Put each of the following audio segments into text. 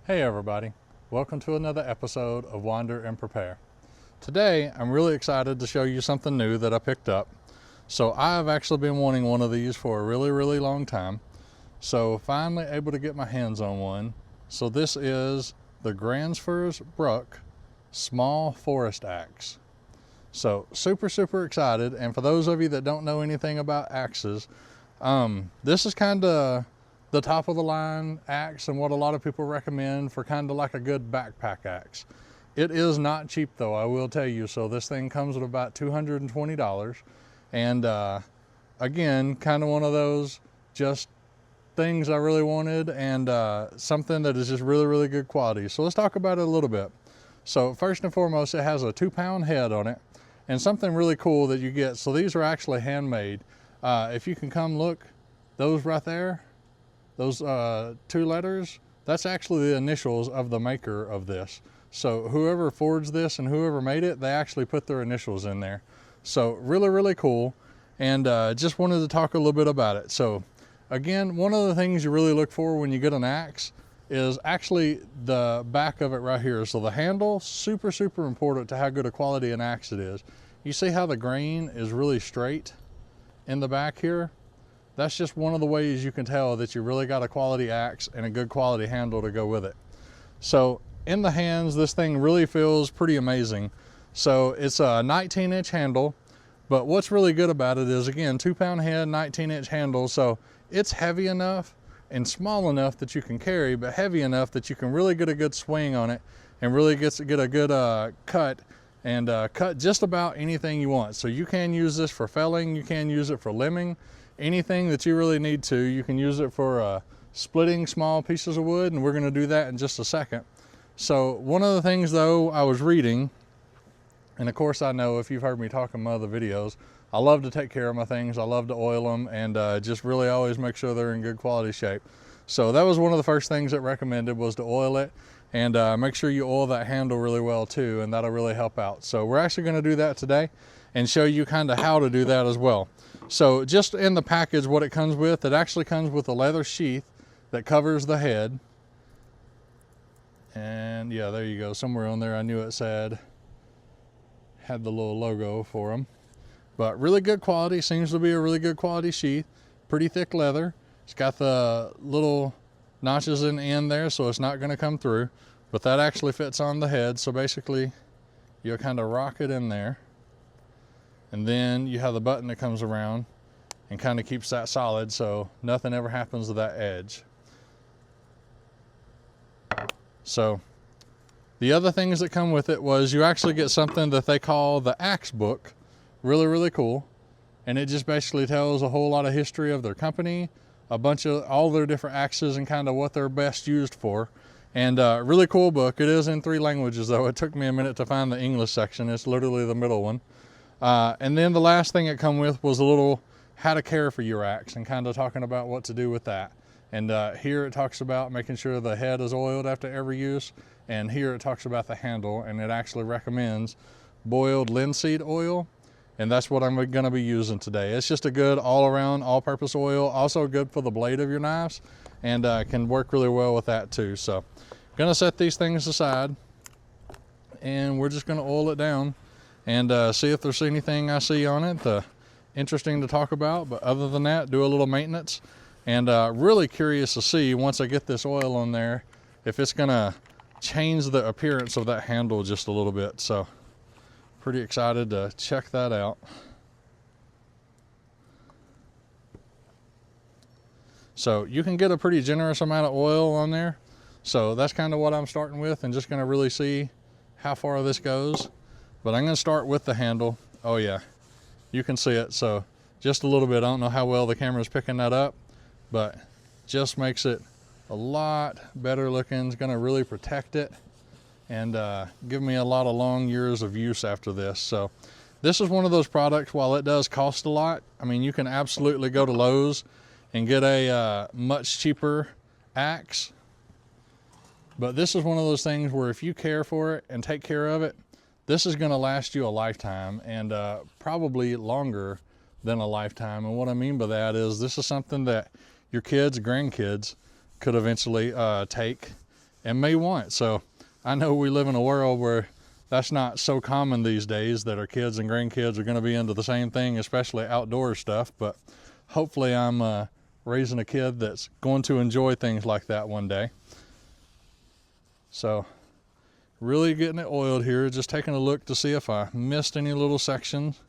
Hey everybody, welcome to another episode of Wander and Prepare. Today I'm really excited to show you something new that I picked up. So I've actually been wanting one of these for a really long time. So finally able to get my hands on one. So this is the Gransfors Bruk small forest axe. So super excited, and for those of you that don't know anything about axes, this is kind of the top of the line axe and what a lot of people recommend for kind of like a good backpack axe. It is not cheap though, I will tell you. So this thing comes at about $220, and again, kind of one of those just things I really wanted, and something that is just really good quality. So let's talk about it a little bit. So first and foremost, it has a 2-pound head on it, and something really cool that you get. So these are actually handmade. If you can come look, those right there, those 2 letters, that's actually the initials of the maker of this. So whoever forged this and whoever made it, they actually put their initials in there. So really cool, and just wanted to talk a little bit about it. So again, one of the things you really look for when you get an axe is actually the back of it right here. So the handle, super important to how good a quality an axe it is. You see how the grain is really straight in the back here? That's just one of the ways you can tell that you really got a quality axe and a good quality handle to go with it. So in the hands, this thing really feels pretty amazing. So it's a 19-inch handle, but what's really good about it is, again, 2-pound head, 19-inch handle. So it's heavy enough and small enough that you can carry, but heavy enough that you can really get a good swing on it and really get a good cut, and cut just about anything you want. So you can use this for felling, you can use it for limbing, anything that you really need to. You can use it for splitting small pieces of wood, and we're going to do that in just a second. So one of the things though, I was reading, and of course I know if you've heard me talk in my other videos, I love to take care of my things. I love to oil them, and just really always make sure they're in good quality shape. So that was one of the first things that recommended, was to oil it, and make sure you oil that handle really well too, and that'll really help out. So we're actually going to do that today and show you kind of how to do that as well. So just in the package, what it comes with, it actually comes with a leather sheath that covers the head. And yeah, there you go. Somewhere on there I knew it said, had the little logo for them. But really good quality, seems to be a really good quality sheath. Pretty thick leather. It's got the little notches in the end there, so it's not going to come through. But that actually fits on the head, so basically you'll kind of rock it in there. And then you have the button that comes around and kind of keeps that solid, so nothing ever happens to that edge. So the other things that come with it was you actually get something that they call the axe book. Really cool. And it just basically tells a whole lot of history of their company, a bunch of all their different axes and kind of what they're best used for. And really cool book. It is in 3 languages though. It took me a minute to find the English section. It's literally the middle one. And then the last thing it come with was a little how to care for your axe, and kind of talking about what to do with that. And here it talks about making sure the head is oiled after every use, and here it talks about the handle, and it actually recommends boiled linseed oil, and that's what I'm going to be using today. It's just a good all-around all-purpose oil, also good for the blade of your knives, and can work really well with that too. So gonna set these things aside, and we're just going to oil it down and see if there's anything I see on it interesting to talk about. But other than that, do a little maintenance, and really curious to see, once I get this oil on there, if it's gonna change the appearance of that handle just a little bit. So pretty excited to check that out. So you can get a pretty generous amount of oil on there, so that's kind of what I'm starting with, and just gonna really see how far this goes. But I'm going to start with the handle. Oh yeah, you can see it. So just a little bit. I don't know how well the camera's picking that up, but just makes it a lot better looking. It's going to really protect it and give me a lot of long years of use after this. So this is one of those products, while it does cost a lot, I mean, you can absolutely go to Lowe's and get a much cheaper axe. But this is one of those things where if you care for it and take care of it, this is going to last you a lifetime, and probably longer than a lifetime. And what I mean by that is, this is something that your kids, grandkids could eventually take and may want. So I know we live in a world where that's not so common these days, that our kids and grandkids are going to be into the same thing, especially outdoor stuff. But hopefully I'm raising a kid that's going to enjoy things like that one day. So really getting it oiled here, just taking a look to see if I missed any little sections.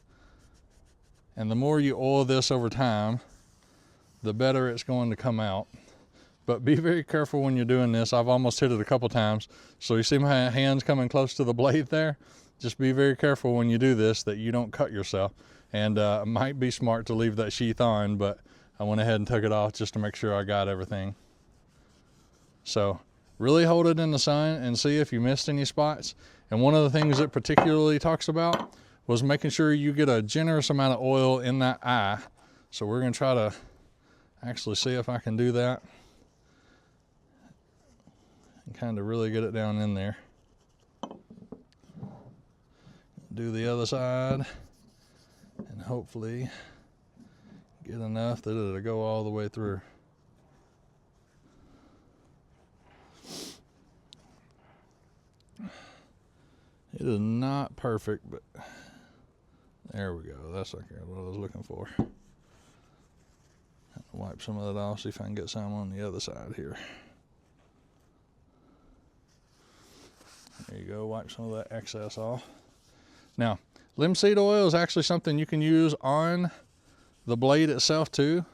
And the more you oil this over time, the better it's going to come out. But be very careful when you're doing this. I've almost hit it a couple times. So you see my hands coming close to the blade there? Just be very careful when you do this that you don't cut yourself. And it might be smart to leave that sheath on, but I went ahead and took it off just to make sure I got everything. So really hold it in the sun and see if you missed any spots. And one of the things it particularly talks about was making sure you get a generous amount of oil in that eye. So we're going to try to actually see if I can do that. And kind of really get it down in there. Do the other side and hopefully get enough that it'll go all the way through. It is not perfect, but there we go. That's okay, what I was looking for. Wipe some of that off, see if I can get some on the other side here. There you go, wipe some of that excess off. Now, linseed oil is actually something you can use on the blade itself too.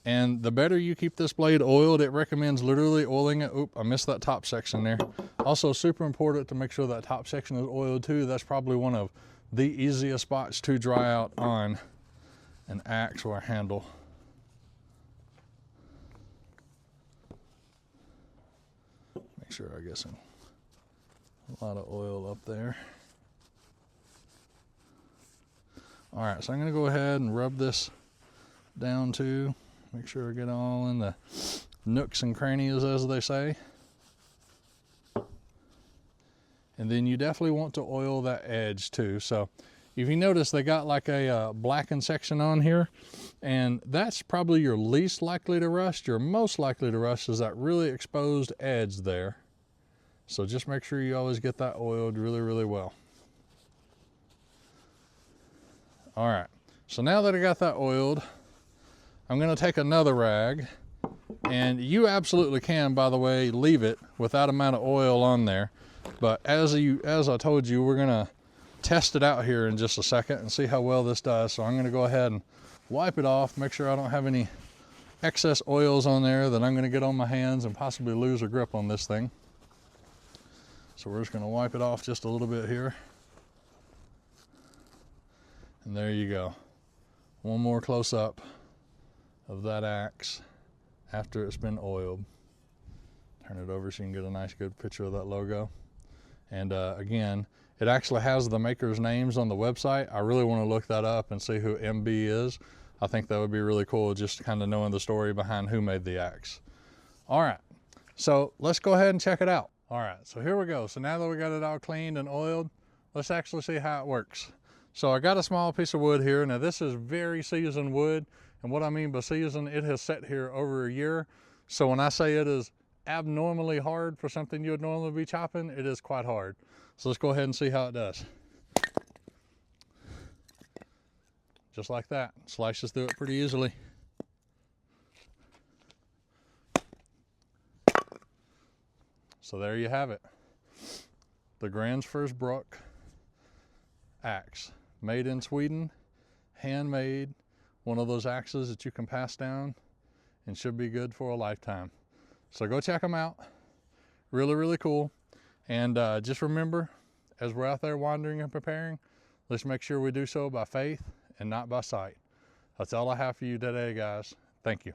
And the better you keep this blade oiled, it recommends literally oiling it. Oop, I missed that top section there. Also super important to make sure that top section is oiled too. That's probably one of the easiest spots to dry out on an axe or a handle. Make sure I get a lot of oil up there. All right, so I'm gonna go ahead and rub this down too. Make sure I get all in the nooks and crannies, as they say. And then you definitely want to oil that edge too. So if you notice, they got like a blackened section on here, and that's probably your least likely to rust. Your most likely to rust is that really exposed edge there. So just make sure you always get that oiled really, really well. All right, so now that I got that oiled, I'm gonna take another rag, and you absolutely can, by the way, leave it with that amount of oil on there. But as I told you, we're gonna test it out here in just a second and see how well this does. So I'm gonna go ahead and wipe it off, make sure I don't have any excess oils on there that I'm gonna get on my hands and possibly lose a grip on this thing. So we're just gonna wipe it off just a little bit here. And there you go. One more close up of that axe after it's been oiled. Turn it over so you can get a nice good picture of that logo. And again, it actually has the maker's names on the website. I really want to look that up and see who MB is. I think that would be really cool, just kind of knowing the story behind who made the axe. All right, so let's go ahead and check it out. All right, so here we go. So now that we got it all cleaned and oiled, let's actually see how it works. So I got a small piece of wood here. Now this is very seasoned wood. And what I mean by seasoned, it has sat here over a year. So when I say it is abnormally hard for something you would normally be chopping, it is quite hard. So let's go ahead and see how it does. Just like that, slices through it pretty easily. So there you have it. The Gransfors Bruk axe, made in Sweden, handmade, one of those axes that you can pass down and should be good for a lifetime. So go check them out. Really, really cool. And just remember, as we're out there wandering and preparing, let's make sure we do so by faith and not by sight. That's all I have for you today, guys. Thank you.